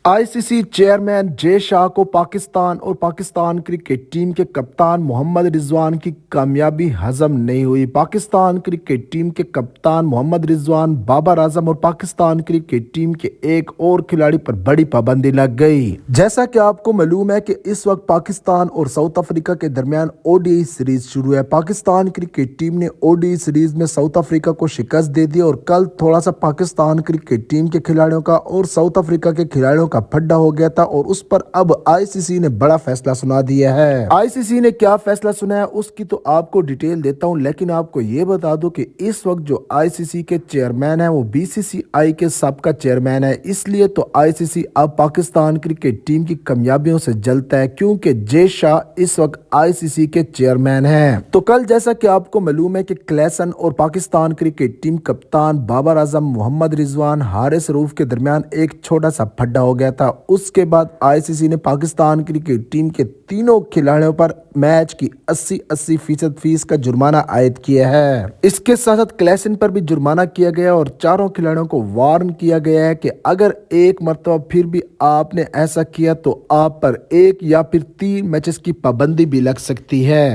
ICC chairman जे शाह को पाकिस्तान और Pakistan cricket team के कप्तान मोहम्मद रिजवान की कामयाबी हजम नहीं हुई। पाकिस्तान क्रिकेट टीम के कप्तान मोहम्मद रिजवान, बाबर आजम और पाकिस्तान क्रिकेट टीम के एक और खिलाड़ी पर बड़ी पाबंदी लग गई। जैसा कि आपको मालूम है कि इस वक्त पाकिस्तान और साउथ अफ्रीका के दरमियान ओडीआई सीरीज शुरू है। पाकिस्तान क्रिकेट टीम ने ओडीआई सीरीज में साउथ अफ्रीका को शिकस्त दे दी और कल थोड़ा सा पाकिस्तान क्रिकेट टीम के खिलाड़ियों का और साउथ अफ्रीका के खिलाड़ियों का फड्डा हो गया था और उस पर अब आईसीसी ने बड़ा फैसला सुना दिया है। आईसीसी ने क्या फैसला सुनाया उसकी तो आपको डिटेल देता हूं, लेकिन आपको ये बता दूं कि इस वक्त जो आईसीसी के चेयरमैन है वो बीसीसीआई के सबका चेयरमैन है। इसलिए तो आईसीसी अब पाकिस्तान क्रिकेट टीम की कामयाबियों से जलता है क्योंकि जे शाह इस वक्त आईसीसी के चेयरमैन है। तो कल जैसा कि आपको मालूम है कि क्लेसन और पाकिस्तान क्रिकेट टीम कप्तान बाबर आजम, मोहम्मद रिजवान, हारिस रऊफ के दरमियान एक छोटा सा फड्डा हो गया था। उसके बाद आईसीसी ने पाकिस्तान क्रिकेट टीम के तीनों खिलाड़ियों पर मैच की 80% फीस का जुर्माना आयद किया है। इसके साथ साथ क्लेसन पर भी जुर्माना किया गया और चारों खिलाड़ियों को वार्न किया गया है कि अगर एक मरतबा फिर भी आपने ऐसा किया तो आप पर 1 या फिर 3 मैचेस की पाबंदी भी लग सकती है।